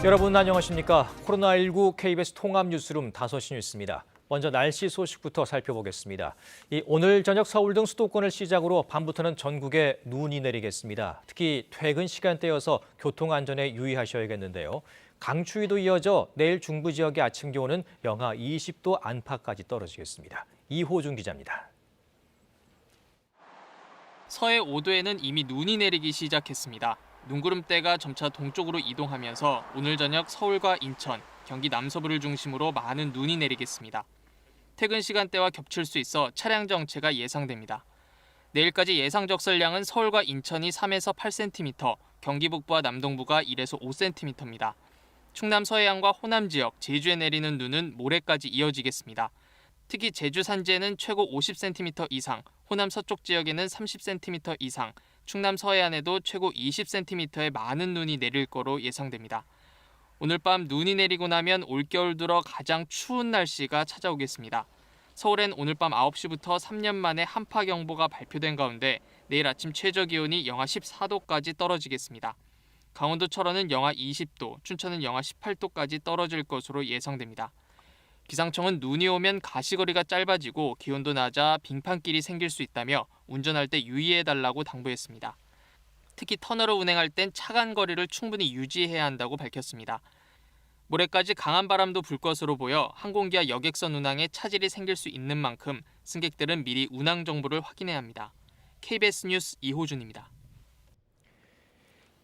여러분 안녕하십니까? 코로나19 KBS 통합 뉴스룸 5시 뉴스입니다. 먼저 날씨 소식부터 살펴보겠습니다. 오늘 저녁 서울 등 수도권을 시작으로 밤부터는 전국에 눈이 내리겠습니다. 특히 퇴근 시간대여서 교통 안전에 유의하셔야겠는데요. 강추위도 이어져 내일 중부 지역의 아침 기온은 영하 20도 안팎까지 떨어지겠습니다. 이호준 기자입니다. 서해 5도에는 이미 눈이 내리기 시작했습니다. 눈구름대가 점차 동쪽으로 이동하면서 오늘 저녁 서울과 인천, 경기 남서부를 중심으로 많은 눈이 내리겠습니다. 퇴근 시간대와 겹칠 수 있어 차량 정체가 예상됩니다. 내일까지 예상 적설량은 서울과 인천이 3에서 8cm, 경기 북부와 남동부가 1에서 5cm입니다. 충남 서해안과 호남 지역, 제주에 내리는 눈은 모레까지 이어지겠습니다. 특히 제주 산지에는 최고 50cm 이상, 호남 서쪽 지역에는 30cm 이상, 충남 서해안에도 최고 20cm의 많은 눈이 내릴 거로 예상됩니다. 오늘 밤 눈이 내리고 나면 올겨울 들어 가장 추운 날씨가 찾아오겠습니다. 서울엔 오늘 밤 9시부터 3년 만에 한파경보가 발표된 가운데 내일 아침 최저 기온이 영하 14도까지 떨어지겠습니다. 강원도 철원은 영하 20도, 춘천은 영하 18도까지 떨어질 것으로 예상됩니다. 기상청은 눈이 오면 가시거리가 짧아지고 기온도 낮아 빙판길이 생길 수 있다며 운전할 때 유의해달라고 당부했습니다. 특히 터널을 운행할 땐 차간 거리를 충분히 유지해야 한다고 밝혔습니다. 모레까지 강한 바람도 불 것으로 보여 항공기와 여객선 운항에 차질이 생길 수 있는 만큼 승객들은 미리 운항 정보를 확인해야 합니다. KBS 뉴스 이호준입니다.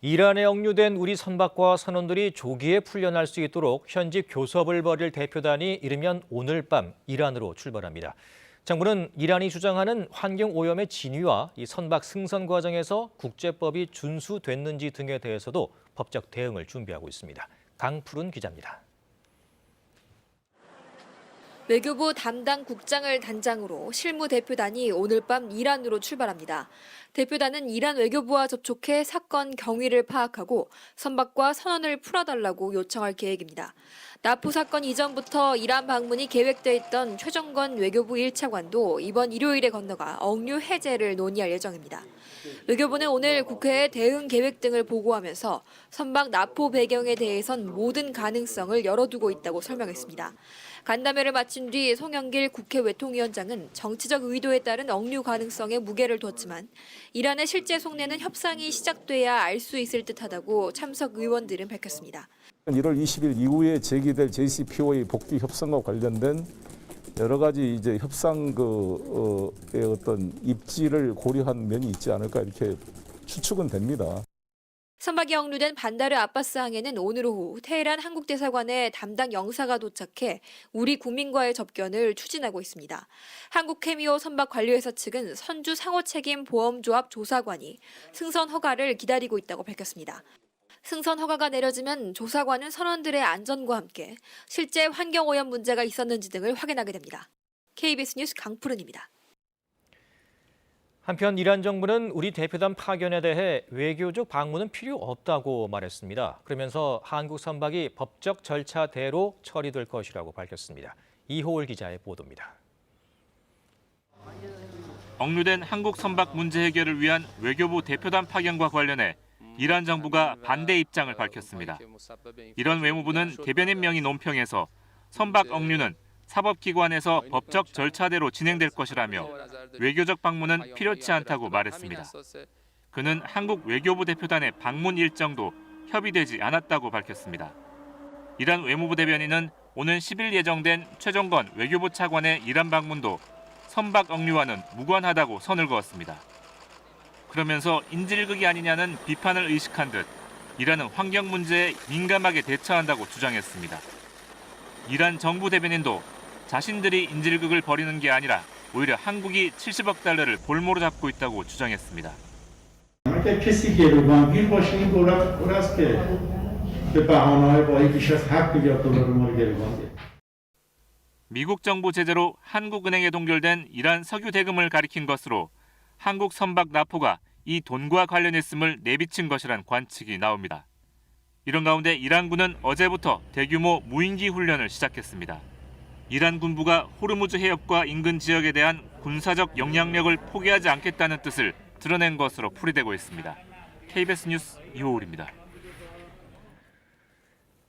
이란에 억류된 우리 선박과 선원들이 조기에 풀려날 수 있도록 현지 교섭을 벌일 대표단이 이르면 오늘 밤 이란으로 출발합니다. 정부는 이란이 주장하는 환경오염의 진위와 이 선박 승선 과정에서 국제법이 준수됐는지 등에 대해서도 법적 대응을 준비하고 있습니다. 강푸른 기자입니다. 외교부 담당 국장을 단장으로 실무 대표단이 오늘 밤 이란으로 출발합니다. 대표단은 이란 외교부와 접촉해 사건 경위를 파악하고 선박과 선원을 풀어달라고 요청할 계획입니다. 나포 사건 이전부터 이란 방문이 계획돼 있던 최정건 외교부 1차관도 이번 일요일에 건너가 억류 해제를 논의할 예정입니다. 외교부는 오늘 국회에 대응 계획 등을 보고하면서 선박 납포 배경에 대해선 모든 가능성을 열어두고 있다고 설명했습니다. 간담회를 마친 뒤 송영길 국회 외통위원장은 정치적 의도에 따른 억류 가능성에 무게를 뒀지만 이란의 실제 속내는 협상이 시작돼야 알 수 있을 듯하다고 참석 의원들은 밝혔습니다. 1월 20일 이후에 제기될 JCPOA 복귀 협상과 관련된 여러 가지 이제 협상 어떤 입지를 고려한 면이 있지 않을까 이렇게 추측은 됩니다. 선박이 억류된 반다르 아바스 항에는 오늘 오후 테헤란 한국대사관에 담당 영사가 도착해 우리 국민과의 접견을 추진하고 있습니다. 한국해미호 선박 관리회사 측은 선주 상호책임 보험조합 조사관이 승선 허가를 기다리고 있다고 밝혔습니다. 승선 허가가 내려지면 조사관은 선원들의 안전과 함께 실제 환경오염 문제가 있었는지 등을 확인하게 됩니다. KBS 뉴스 강푸른입니다. 한편 이란 정부는 우리 대표단 파견에 대해 외교적 방문은 필요 없다고 말했습니다. 그러면서 한국 선박이 법적 절차대로 처리될 것이라고 밝혔습니다. 이호울 기자의 보도입니다. 억류된 한국 선박 문제 해결을 위한 외교부 대표단 파견과 관련해 이란 정부가 반대 입장을 밝혔습니다. 이란 외무부는 대변인 명의 논평에서 선박 억류는 사법기관에서 법적 절차대로 진행될 것이라며 외교적 방문은 필요치 않다고 말했습니다. 그는 한국 외교부 대표단의 방문 일정도 협의되지 않았다고 밝혔습니다. 이란 외무부 대변인은 오는 10일 예정된 최정건 외교부 차관의 이란 방문도 선박 억류와는 무관하다고 선을 그었습니다. 그러면서 인질극이 아니냐는 비판을 의식한 듯 이란은 환경 문제에 민감하게 대처한다고 주장했습니다. 이란 정부 대변인도 자신들이 인질극을 벌이는 게 아니라 오히려 한국이 70억 달러를 볼모로 잡고 있다고 주장했습니다. 미국 정부 제재로 한국은행에 동결된 이란 석유 대금을 가리킨 것으로 한국 선박 납포가 이 돈과 관련했음을 내비친 것이란 관측이 나옵니다. 이런 가운데 이란군은 어제부터 대규모 무인기 훈련을 시작했습니다. 이란 군부가 호르무즈 해협과 인근 지역에 대한 군사적 영향력을 포기하지 않겠다는 뜻을 드러낸 것으로 풀이되고 있습니다. KBS 뉴스 이호울입니다.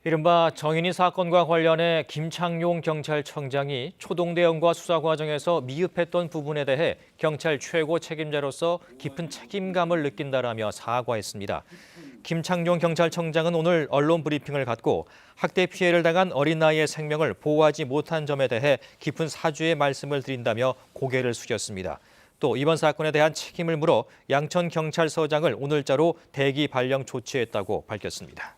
이른바 정인이 사건과 관련해 김창룡 경찰청장이 초동 대응과 수사 과정에서 미흡했던 부분에 대해 경찰 최고 책임자로서 깊은 책임감을 느낀다라며 사과했습니다. 김창룡 경찰청장은 오늘 언론 브리핑을 갖고 학대 피해를 당한 어린 나이의 생명을 보호하지 못한 점에 대해 깊은 사죄의 말씀을 드린다며 고개를 숙였습니다. 또 이번 사건에 대한 책임을 물어 양천경찰서장을 오늘자로 대기 발령 조치했다고 밝혔습니다.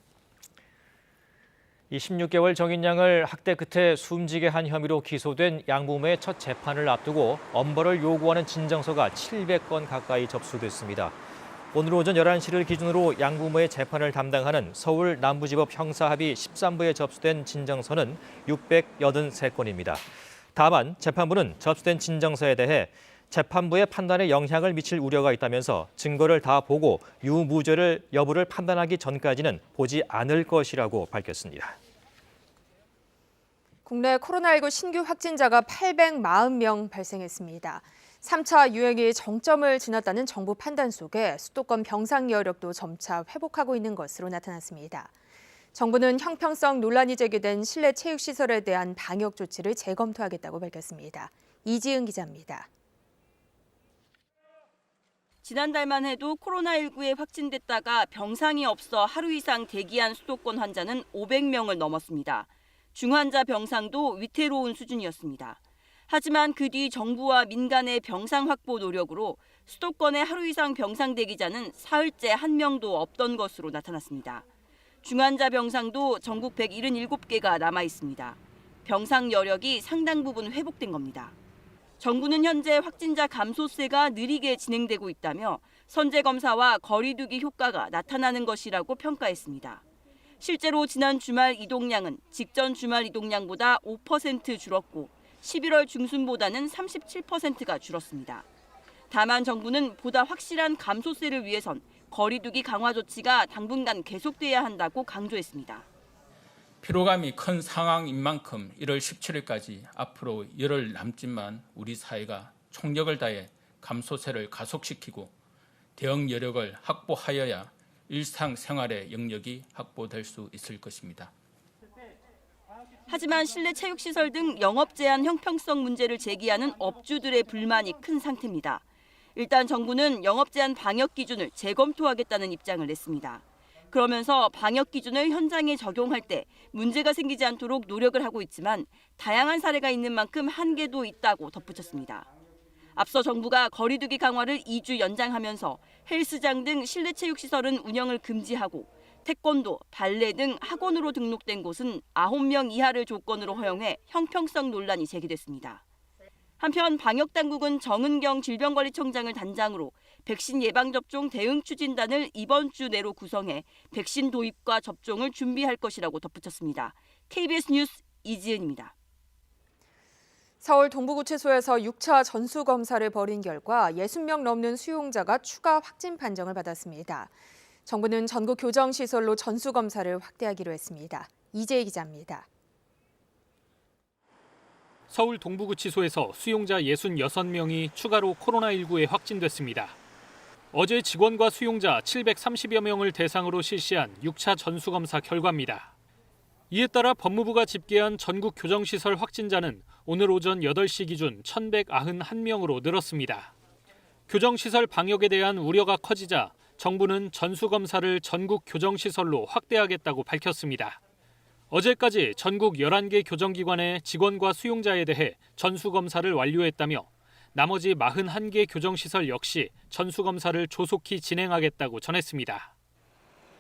이 16개월 정인 양을 학대 끝에 숨지게 한 혐의로 기소된 양부모의 첫 재판을 앞두고 엄벌을 요구하는 진정서가 700건 가까이 접수됐습니다. 오늘 오전 11시를 기준으로 양부모의 재판을 담당하는 서울 남부지법 형사합의 13부에 접수된 진정서는 683건입니다. 다만 재판부는 접수된 진정서에 대해 재판부의 판단에 영향을 미칠 우려가 있다면서 증거를 다 보고 유무죄를 여부를 판단하기 전까지는 보지 않을 것이라고 밝혔습니다. 국내 코로나19 신규 확진자가 840명 발생했습니다. 3차 유행이 정점을 지났다는 정부 판단 속에 수도권 병상 여력도 점차 회복하고 있는 것으로 나타났습니다. 정부는 형평성 논란이 제기된 실내 체육시설에 대한 방역 조치를 재검토하겠다고 밝혔습니다. 이지은 기자입니다. 지난달만 해도 코로나19에 확진됐다가 병상이 없어 하루 이상 대기한 수도권 환자는 500명을 넘었습니다. 중환자 병상도 위태로운 수준이었습니다. 하지만 그 뒤 정부와 민간의 병상 확보 노력으로 수도권의 하루 이상 병상 대기자는 사흘째 한 명도 없던 것으로 나타났습니다. 중환자 병상도 전국 177개가 남아 있습니다. 병상 여력이 상당 부분 회복된 겁니다. 정부는 현재 확진자 감소세가 느리게 진행되고 있다며 선제 검사와 거리 두기 효과가 나타나는 것이라고 평가했습니다. 실제로 지난 주말 이동량은 직전 주말 이동량보다 5% 줄었고 11월 중순보다는 37%가 줄었습니다. 다만 정부는 보다 확실한 감소세를 위해선 거리 두기 강화 조치가 당분간 계속돼야 한다고 강조했습니다. 피로감이 큰 상황인 만큼 1월 17일까지 앞으로 열흘 남짓만 우리 사회가 총력을 다해 감소세를 가속시키고 대응 여력을 확보하여야 일상생활의 영역이 확보될 수 있을 것입니다. 하지만 실내 체육시설 등 영업 제한 형평성 문제를 제기하는 업주들의 불만이 큰 상태입니다. 일단 정부는 영업 제한 방역 기준을 재검토하겠다는 입장을 냈습니다. 그러면서 방역 기준을 현장에 적용할 때 문제가 생기지 않도록 노력을 하고 있지만 다양한 사례가 있는 만큼 한계도 있다고 덧붙였습니다. 앞서 정부가 거리 두기 강화를 2주 연장하면서 헬스장 등 실내 체육시설은 운영을 금지하고 태권도, 발레 등 학원으로 등록된 곳은 9명 이하를 조건으로 허용해 형평성 논란이 제기됐습니다. 한편 방역당국은 정은경 질병관리청장을 단장으로 백신 예방접종 대응 추진단을 이번 주 내로 구성해 백신 도입과 접종을 준비할 것이라고 덧붙였습니다. KBS 뉴스 이지은입니다. 서울 동부구치소에서 6차 전수검사를 벌인 결과 60명 넘는 수용자가 추가 확진 판정을 받았습니다. 정부는 전국 교정시설로 전수검사를 확대하기로 했습니다. 이재희 기자입니다. 서울 동부구치소에서 수용자 66명이 추가로 코로나19에 확진됐습니다. 어제 직원과 수용자 730여 명을 대상으로 실시한 6차 전수검사 결과입니다. 이에 따라 법무부가 집계한 전국 교정시설 확진자는 오늘 오전 8시 기준 1,191명으로 늘었습니다. 교정시설 방역에 대한 우려가 커지자 정부는 전수검사를 전국 교정시설로 확대하겠다고 밝혔습니다. 어제까지 전국 11개 교정기관의 직원과 수용자에 대해 전수검사를 완료했다며 나머지 41개 교정시설 역시 전수검사를 조속히 진행하겠다고 전했습니다.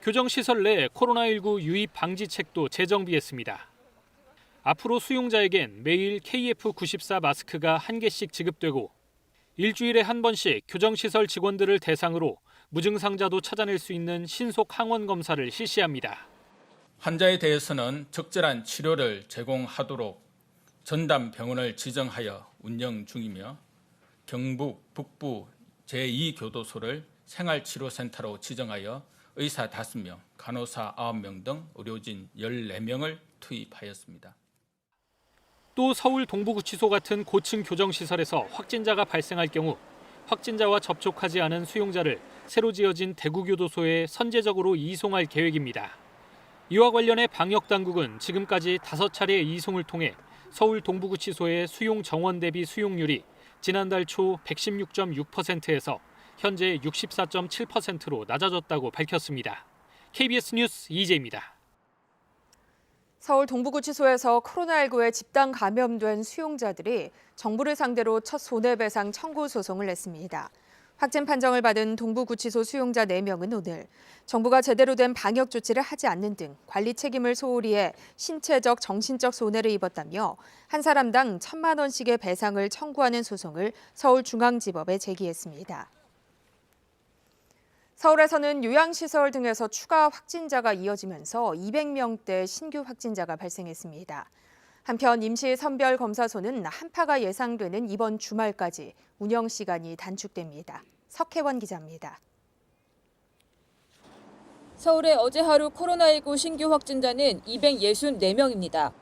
교정시설 내 코로나19 유입 방지책도 재정비했습니다. 앞으로 수용자에겐 매일 KF94 마스크가 1개씩 지급되고 일주일에 한 번씩 교정시설 직원들을 대상으로 무증상자도 찾아낼 수 있는 신속 항원 검사를 실시합니다. 환자에 대해서는 적절한 치료를 제공하도록 전담 병원을 지정하여 운영 중이며 경북 북부 제2교도소를 생활치료센터로 지정하여 의사 5명, 간호사 9명 등 의료진 14명을 투입하였습니다. 또 서울 동부구치소 같은 고층 교정시설에서 확진자가 발생할 경우 확진자와 접촉하지 않은 수용자를 새로 지어진 대구교도소에 선제적으로 이송할 계획입니다. 이와 관련해 방역당국은 지금까지 5차례 이송을 통해 서울 동부구치소의 수용 정원 대비 수용률이 지난달 초 116.6%에서 현재 64.7%로 낮아졌다고 밝혔습니다. KBS 뉴스 이재입니다. 서울 동부구치소에서 코로나19에 집단 감염된 수용자들이 정부를 상대로 첫 손해배상 청구 소송을 냈습니다. 확진 판정을 받은 동부구치소 수용자 4명은 오늘 정부가 제대로 된 방역 조치를 하지 않는 등 관리 책임을 소홀히 해 신체적, 정신적 손해를 입었다며 한 사람당 1,000만 원씩의 배상을 청구하는 소송을 서울중앙지법에 제기했습니다. 서울에서는 요양시설 등에서 추가 확진자가 이어지면서 200명대 신규 확진자가 발생했습니다. 한편 임시 선별검사소는 한파가 예상되는 이번 주말까지 운영 시간이 단축됩니다. 석혜원 기자입니다. 서울의 어제 하루 코로나19 신규 확진자는 264명입니다.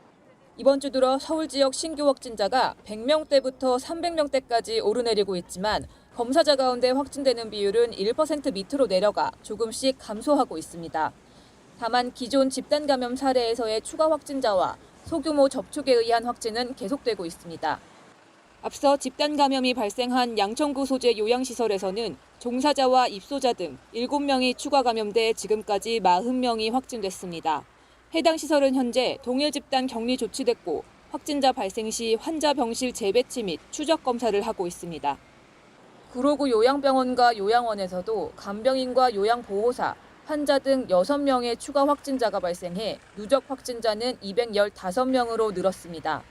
이번 주 들어 서울 지역 신규 확진자가 100명대부터 300명대까지 오르내리고 있지만 검사자 가운데 확진되는 비율은 1% 밑으로 내려가 조금씩 감소하고 있습니다. 다만 기존 집단 감염 사례에서의 추가 확진자와 소규모 접촉에 의한 확진은 계속되고 있습니다. 앞서 집단 감염이 발생한 양천구 소재 요양시설에서는 종사자와 입소자 등 7명이 추가 감염돼 지금까지 40명이 확진됐습니다. 해당 시설은 현재 동일 집단 격리 조치됐고 확진자 발생 시 환자 병실 재배치 및 추적 검사를 하고 있습니다. 구로구 요양병원과 요양원에서도 간병인과 요양보호사, 환자 등 6명의 추가 확진자가 발생해 누적 확진자는 215명으로 늘었습니다.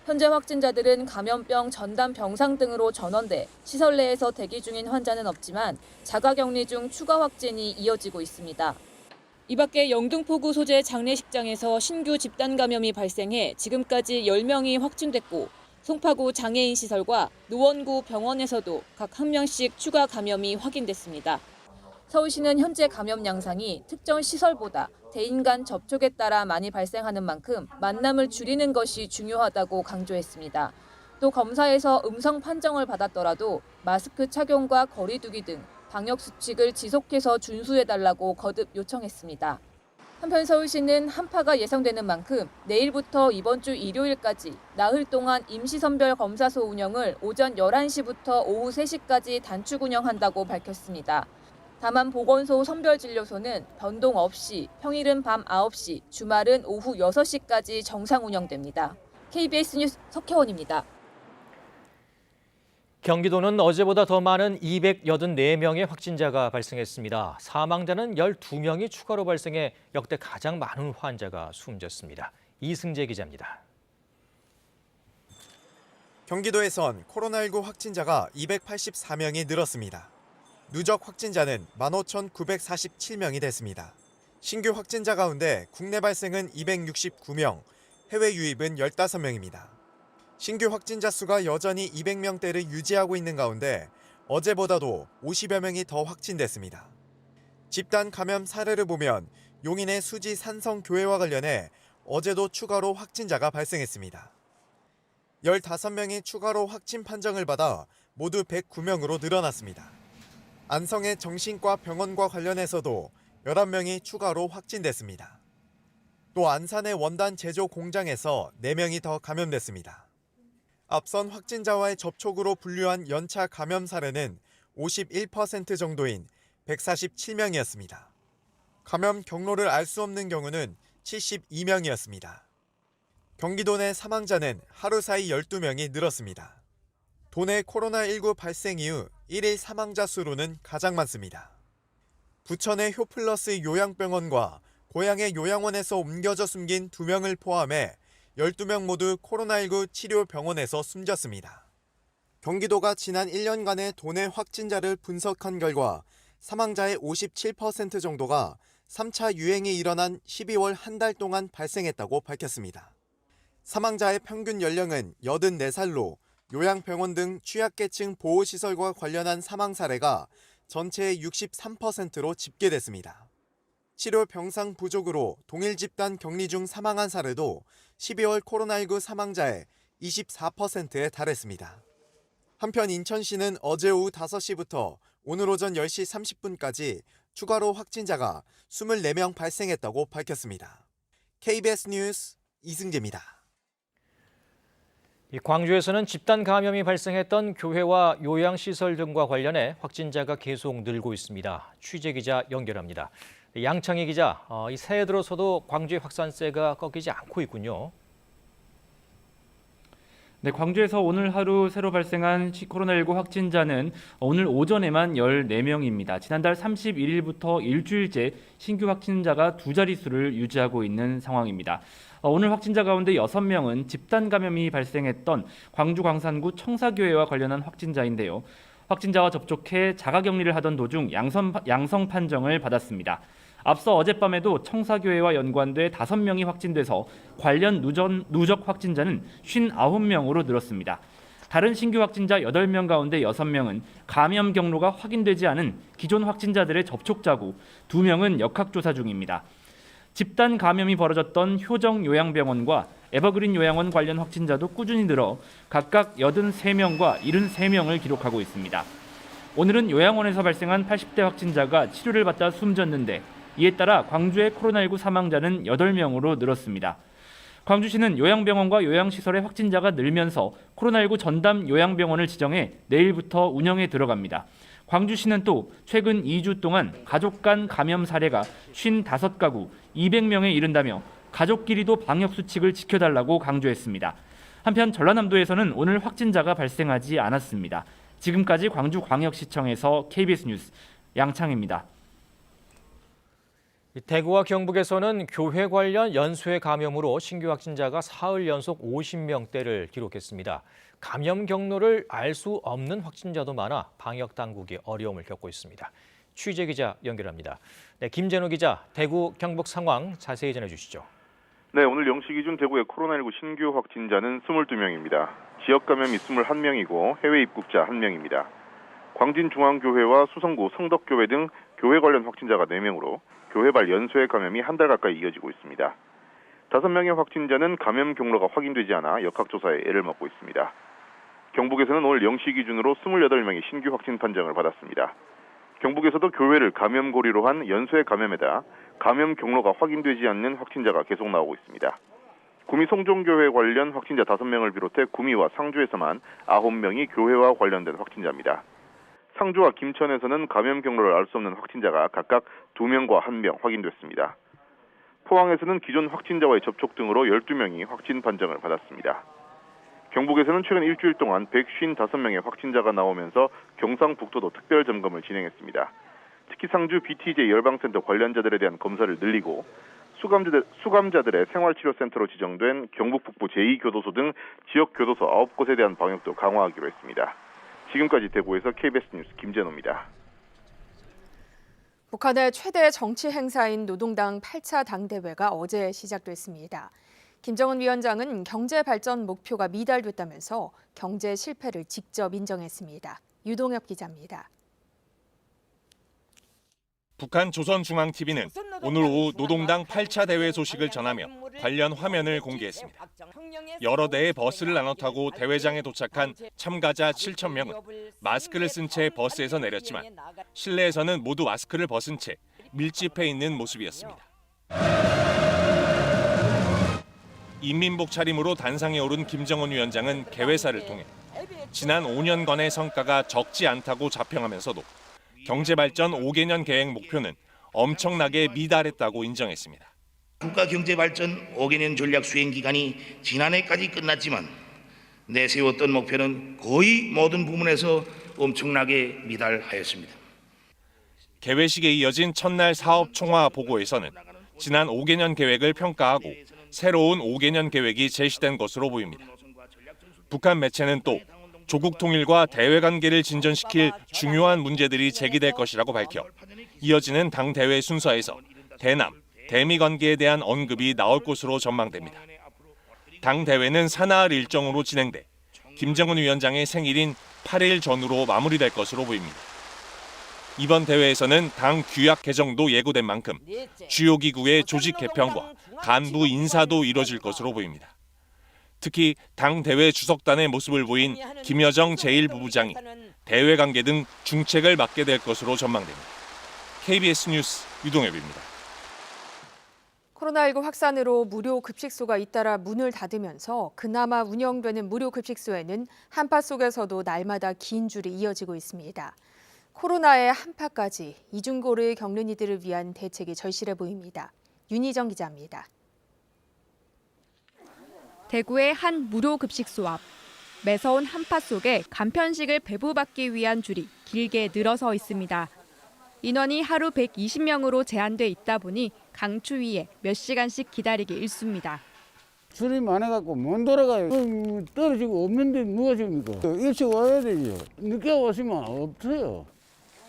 현재 확진자들은 감염병 전담 병상 등으로 전원돼 시설 내에서 대기 중인 환자는 없지만 자가격리 중 추가 확진이 이어지고 있습니다. 이 밖에 영등포구 소재 장례식장에서 신규 집단 감염이 발생해 지금까지 10명이 확진됐고 송파구 장애인 시설과 노원구 병원에서도 각 1명씩 추가 감염이 확인됐습니다. 서울시는 현재 감염 양상이 특정 시설보다 대인 간 접촉에 따라 많이 발생하는 만큼 만남을 줄이는 것이 중요하다고 강조했습니다. 또 검사에서 음성 판정을 받았더라도 마스크 착용과 거리 두기 등 방역 수칙을 지속해서 준수해달라고 거듭 요청했습니다. 한편 서울시는 한파가 예상되는 만큼 내일부터 이번 주 일요일까지 나흘 동안 임시선별검사소 운영을 오전 11시부터 오후 3시까지 단축 운영한다고 밝혔습니다. 다만 보건소 선별진료소는 변동 없이 평일은 밤 9시, 주말은 오후 6시까지 정상 운영됩니다. KBS 뉴스 석혜원입니다. 경기도는 어제보다 더 많은 284명의 확진자가 발생했습니다. 사망자는 12명이 추가로 발생해 역대 가장 많은 환자가 숨졌습니다. 이승재 기자입니다. 경기도에선 코로나19 확진자가 284명이 늘었습니다. 누적 확진자는 15,947명이 됐습니다. 신규 확진자 가운데 국내 발생은 269명, 해외 유입은 15명입니다. 신규 확진자 수가 여전히 200명대를 유지하고 있는 가운데 어제보다도 50여 명이 더 확진됐습니다. 집단 감염 사례를 보면 용인의 수지 산성교회와 관련해 어제도 추가로 확진자가 발생했습니다. 15명이 추가로 확진 판정을 받아 모두 109명으로 늘어났습니다. 안성의 정신과 병원과 관련해서도 11명이 추가로 확진됐습니다. 또 안산의 원단 제조 공장에서 4명이 더 감염됐습니다. 앞선 확진자와의 접촉으로 분류한 연차 감염 사례는 51% 정도인 147명이었습니다. 감염 경로를 알 수 없는 경우는 72명이었습니다. 경기도 내 사망자는 하루 사이 12명이 늘었습니다. 도내 코로나19 발생 이후 1일 사망자 수로는 가장 많습니다. 부천의 효플러스 요양병원과 고양의 요양원에서 옮겨져 숨긴 2명을 포함해 12명 모두 코로나19 치료 병원에서 숨졌습니다. 경기도가 지난 1년간의 도내 확진자를 분석한 결과 사망자의 57% 정도가 3차 유행이 일어난 12월 한 달 동안 발생했다고 밝혔습니다. 사망자의 평균 연령은 84살로 요양병원 등 취약계층 보호시설과 관련한 사망 사례가 전체의 63%로 집계됐습니다. 치료 병상 부족으로 동일 집단 격리 중 사망한 사례도 12월 코로나19 사망자의 24%에 달했습니다. 한편 인천시는 어제 오후 5시부터 오늘 오전 10시 30분까지 추가로 확진자가 24명 발생했다고 밝혔습니다. KBS 뉴스 이승재입니다. 광주에서는 집단 감염이 발생했던 교회와 요양시설 등과 관련해 확진자가 계속 늘고 있습니다. 취재기자 연결합니다. 양창희 기자, 이 새해 들어서도 광주의 확산세가 꺾이지 않고 있군요. 네, 광주에서 오늘 하루 새로 발생한 코로나19 확진자는 오늘 오전에만 14명입니다. 지난달 31일부터 일주일째 신규 확진자가 두 자릿수를 유지하고 있는 상황입니다. 오늘 확진자 가운데 6명은 집단 감염이 발생했던 광주 광산구 청사교회와 관련한 확진자인데요. 확진자와 접촉해 자가격리를 하던 도중 양성 판정을 받았습니다. 앞서 어젯밤에도 청사교회와 연관돼 5명이 확진돼서 관련 누적 확진자는 59명으로 늘었습니다. 다른 신규 확진자 8명 가운데 6명은 감염 경로가 확인되지 않은 기존 확진자들의 접촉자고 2명은 역학조사 중입니다. 집단 감염이 벌어졌던 효정 요양병원과 에버그린 요양원 관련 확진자도 꾸준히 늘어 각각 83명과 73명을 기록하고 있습니다. 오늘은 요양원에서 발생한 80대 확진자가 치료를 받다 숨졌는데 이에 따라 광주의 코로나19 사망자는 8명으로 늘었습니다. 광주시는 요양병원과 요양시설의 확진자가 늘면서 코로나19 전담 요양병원을 지정해 내일부터 운영에 들어갑니다. 광주시는 또 최근 2주 동안 가족 간 감염 사례가 55가구 200명에 이른다며 가족끼리도 방역수칙을 지켜달라고 강조했습니다. 한편 전라남도에서는 오늘 확진자가 발생하지 않았습니다. 지금까지 광주광역시청에서 KBS 뉴스 양창입니다. 대구와 경북에서는 교회 관련 연쇄 감염으로 신규 확진자가 사흘 연속 50명대를 기록했습니다. 감염 경로를 알 수 없는 확진자도 많아 방역 당국이 어려움을 겪고 있습니다. 취재 기자 연결합니다. 네, 김재노 기자, 대구, 경북 상황 자세히 전해주시죠. 네, 오늘 0시 기준 대구의 코로나19 신규 확진자는 22명입니다. 지역 감염이 21명이고 해외 입국자 1명입니다. 광진중앙교회와 수성구 성덕교회 등 교회 관련 확진자가 4명으로 교회발 연쇄 감염이 한 달 가까이 이어지고 있습니다. 5명의 확진자는 감염 경로가 확인되지 않아 역학조사에 애를 먹고 있습니다. 경북에서는 오늘 0시 기준으로 28명이 신규 확진 판정을 받았습니다. 경북에서도 교회를 감염고리로 한 연쇄 감염에다 감염 경로가 확인되지 않는 확진자가 계속 나오고 있습니다. 구미 송정교회 관련 확진자 5명을 비롯해 구미와 상주에서만 9명이 교회와 관련된 확진자입니다. 상주와 김천에서는 감염 경로를 알 수 없는 확진자가 각각 2명과 1명 확인됐습니다. 포항에서는 기존 확진자와의 접촉 등으로 12명이 확진 판정을 받았습니다. 경북에서는 최근 일주일 동안 155명의 확진자가 나오면서 경상북도도 특별 점검을 진행했습니다. 특히 상주 BTJ 열방센터 관련자들에 대한 검사를 늘리고 수감자들의 생활치료센터로 지정된 경북 북부 제2교도소 등 지역 교도소 9곳에 대한 방역도 강화하기로 했습니다. 지금까지 대구에서 KBS 뉴스 김재노입니다. 북한의 최대 정치 행사인 노동당 8차 당대회가 어제 시작됐습니다. 김정은 위원장은 경제 발전 목표가 미달됐다면서 경제 실패를 직접 인정했습니다. 유동엽 기자입니다. 북한 조선중앙TV는 오늘 오후 노동당 8차 대회 소식을 전하며 관련 화면을 공개했습니다. 여러 대의 버스를 나눠 타고 대회장에 도착한 참가자 7,000명은 마스크를 쓴 채 버스에서 내렸지만 실내에서는 모두 마스크를 벗은 채 밀집해 있는 모습이었습니다. 인민복 차림으로 단상에 오른 김정은 위원장은 개회사를 통해 지난 5년간의 성과가 적지 않다고 자평하면서도 경제발전 5개년 계획 목표는 엄청나게 미달했다고 인정했습니다. 국가경제발전 5개년 전략 수행 기간이 지난해까지 끝났지만 내세웠던 목표는 거의 모든 부문에서 엄청나게 미달하였습니다. 개회식에 이어진 첫날 사업 총화 보고에서는 지난 5개년 계획을 평가하고 새로운 5개년 계획이 제시된 것으로 보입니다. 북한 매체는 또 조국 통일과 대외 관계를 진전시킬 중요한 문제들이 제기될 것이라고 밝혀 이어지는 당 대회 순서에서 대남, 대미 관계에 대한 언급이 나올 것으로 전망됩니다. 당 대회는 사나흘 일정으로 진행돼 김정은 위원장의 생일인 8일 전후로 마무리될 것으로 보입니다. 이번 대회에서는 당 규약 개정도 예고된 만큼 주요 기구의 조직 개편과 간부 인사도 이뤄질 것으로 보입니다. 특히 당 대회 주석단의 모습을 보인 김여정 제1부부장이 대외 관계 등 중책을 맡게 될 것으로 전망됩니다. KBS 뉴스 유동엽입니다. 코로나19 확산으로 무료 급식소가 잇따라 문을 닫으면서 그나마 운영되는 무료 급식소에는 한파 속에서도 날마다 긴 줄이 이어지고 있습니다. 코로나의 한파까지 이중고를 겪는 이들을 위한 대책이 절실해 보입니다. 윤희정 기자입니다. 대구의 한 무료 급식소 앞. 매서운 한파 속에 간편식을 배부받기 위한 줄이 길게 늘어서 있습니다. 인원이 하루 120명으로 제한돼 있다 보니 강추위에 몇 시간씩 기다리기 일쑤입니다. 줄이 많아갖고 못 돌아가요. 떨어지고 없는데 누가 집니까? 일찍 와야 되죠. 늦게 오시면 없어요.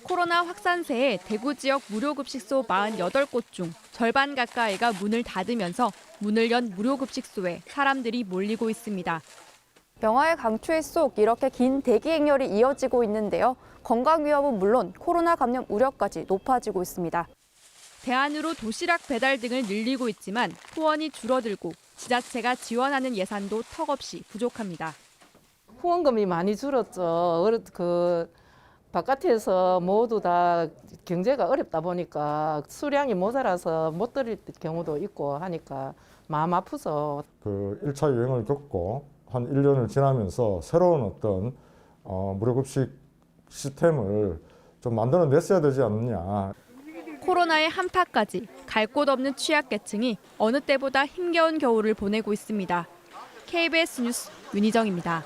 코로나 확산세에 대구 지역 무료급식소 48곳 중 절반 가까이가 문을 닫으면서 문을 연 무료급식소에 사람들이 몰리고 있습니다. 병화의 강추위 속 이렇게 긴 대기 행렬이 이어지고 있는데요. 건강 위험은 물론 코로나 감염 우려까지 높아지고 있습니다. 대안으로 도시락 배달 등을 늘리고 있지만 후원이 줄어들고 지자체가 지원하는 예산도 턱없이 부족합니다. 후원금이 많이 줄었죠. 바깥에서 모두 다 경제가 어렵다 보니까 수량이 모자라서 못 드릴 경우도 있고 하니까 마음 아프죠. 1차 유행을 겪고 한 1년을 지나면서 새로운 어떤 무료급식 시스템을 좀 만들어냈어야 되지 않느냐. 코로나의 한파까지 갈 곳 없는 취약계층이 어느 때보다 힘겨운 겨울을 보내고 있습니다. KBS 뉴스 윤희정입니다.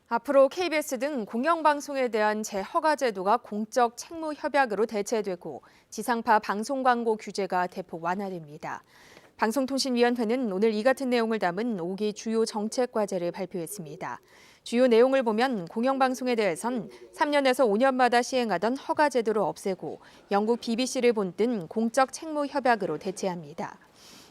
앞으로 KBS 등 공영방송에 대한 재허가 제도가 공적 책무 협약으로 대체되고 지상파 방송 광고 규제가 대폭 완화됩니다. 방송통신위원회는 오늘 이 같은 내용을 담은 5기 주요 정책 과제를 발표했습니다. 주요 내용을 보면 공영방송에 대해선 3년에서 5년마다 시행하던 허가 제도를 없애고 영국 BBC를 본뜬 공적 책무 협약으로 대체합니다.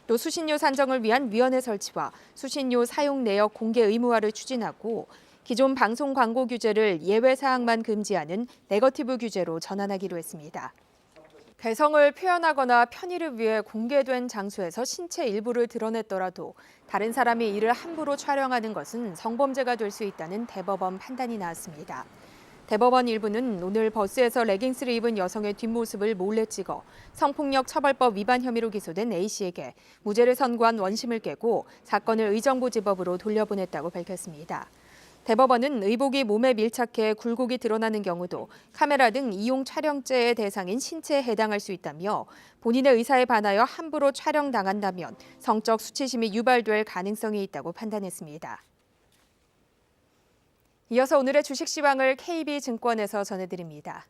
또 수신료 산정을 위한 위원회 설치와 수신료 사용 내역 공개 의무화를 추진하고 기존 방송 광고 규제를 예외 사항만 금지하는 네거티브 규제로 전환하기로 했습니다. 개성을 표현하거나 편의를 위해 공개된 장소에서 신체 일부를 드러냈더라도 다른 사람이 이를 함부로 촬영하는 것은 성범죄가 될 수 있다는 대법원 판단이 나왔습니다. 대법원 일부는 오늘 버스에서 레깅스를 입은 여성의 뒷모습을 몰래 찍어 성폭력 처벌법 위반 혐의로 기소된 A씨에게 무죄를 선고한 원심을 깨고 사건을 의정부지법으로 돌려보냈다고 밝혔습니다. 대법원은 의복이 몸에 밀착해 굴곡이 드러나는 경우도 카메라 등 이용 촬영죄의 대상인 신체에 해당할 수 있다며 본인의 의사에 반하여 함부로 촬영당한다면 성적 수치심이 유발될 가능성이 있다고 판단했습니다. 이어서 오늘의 주식 시황을 KB증권에서 전해드립니다.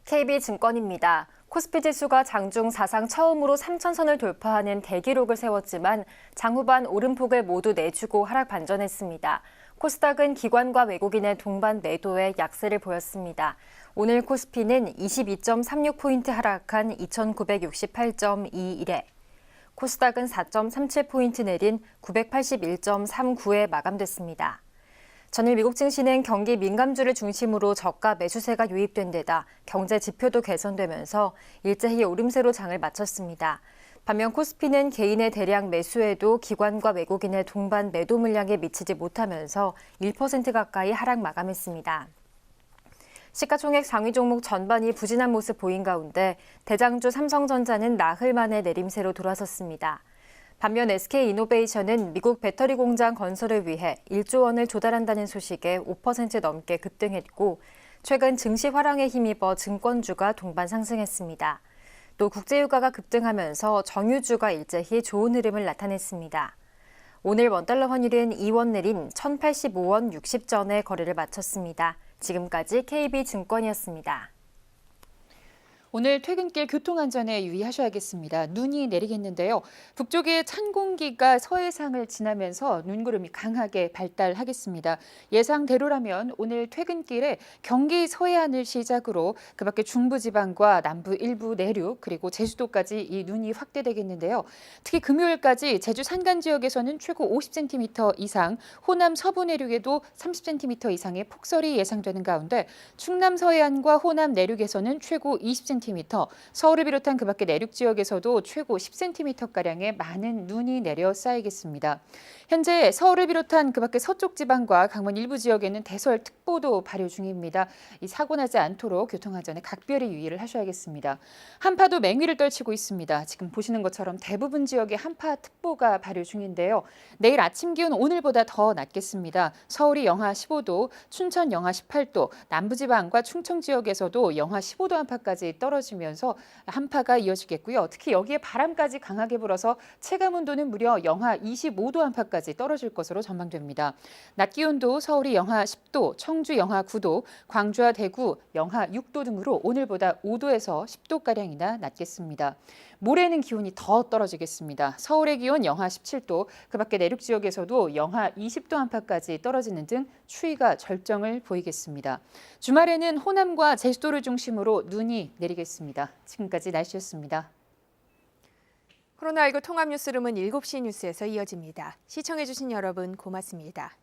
KB증권입니다. 코스피 지수가 장중 사상 처음으로 3,000선을 돌파하는 대기록을 세웠지만 장후반 오름폭을 모두 내주고 하락 반전했습니다. 코스닥은 기관과 외국인의 동반 매도에 약세를 보였습니다. 오늘 코스피는 22.36포인트 하락한 2,968.21에 코스닥은 4.37포인트 내린 981.39에 마감됐습니다. 전일 미국 증시는 경기 민감주를 중심으로 저가 매수세가 유입된 데다 경제 지표도 개선되면서 일제히 오름세로 장을 마쳤습니다. 반면 코스피는 개인의 대량 매수에도 기관과 외국인의 동반 매도 물량에 미치지 못하면서 1% 가까이 하락 마감했습니다. 시가총액 상위 종목 전반이 부진한 모습 보인 가운데 대장주 삼성전자는 나흘 만에 내림세로 돌아섰습니다. 반면 SK이노베이션은 미국 배터리 공장 건설을 위해 1조 원을 조달한다는 소식에 5% 넘게 급등했고 최근 증시 화랑에 힘입어 증권주가 동반 상승했습니다. 또 국제유가가 급등하면서 정유주가 일제히 좋은 흐름을 나타냈습니다. 오늘 원달러 환율은 2원 내린 1,085원 60전에 거래를 마쳤습니다. 지금까지 KB증권이었습니다. 오늘 퇴근길 교통안전에 유의하셔야겠습니다. 눈이 내리겠는데요. 북쪽의 찬 공기가 서해상을 지나면서 눈구름이 강하게 발달하겠습니다. 예상대로라면 오늘 퇴근길에 경기 서해안을 시작으로 그밖에 중부지방과 남부 일부 내륙 그리고 제주도까지 이 눈이 확대되겠는데요. 특히 금요일까지 제주 산간 지역에서는 최고 50cm 이상, 호남 서부 내륙에도 30cm 이상의 폭설이 예상되는 가운데 충남 서해안과 호남 내륙에서는 최고 20cm 10cm, 서울을 비롯한 그 밖의 내륙 지역에서도 최고 10cm가량의 많은 눈이 내려 쌓이겠습니다. 현재 서울을 비롯한 그 밖의 서쪽 지방과 강원 일부 지역에는 대설특보도 발효 중입니다. 이 사고 나지 않도록 교통안전에 각별히 유의를 하셔야겠습니다. 한파도 맹위를 떨치고 있습니다. 지금 보시는 것처럼 대부분 지역에 한파특보가 발효 중인데요. 내일 아침 기온 오늘보다 더 낮겠습니다. 서울이 영하 15도, 춘천 영하 18도, 남부지방과 충청 지역에서도 영하 15도 안팎까지 떨어지면서 한파가 이어지겠고요. 특히 여기에 바람까지 강하게 불어서 체감온도는 무려 영하 25도 안팎까지 떨어질 것으로 전망됩니다. 낮 기온도 서울이 영하 10도, 청주 영하 9도, 광주와 대구 영하 6도 등으로 오늘보다 5도에서 10도가량이나 낮겠습니다. 모레는 기온이 더 떨어지겠습니다. 서울의 기온 영하 17도, 그 밖의 내륙 지역에서도 영하 20도 안팎까지 떨어지는 등 추위가 절정을 보이겠습니다. 주말에는 호남과 제주도를 중심으로 눈이 내리겠습니다. 지금까지 날씨였습니다. 코로나19 통합 뉴스룸은 7시 뉴스에서 이어집니다. 시청해주신 여러분 고맙습니다.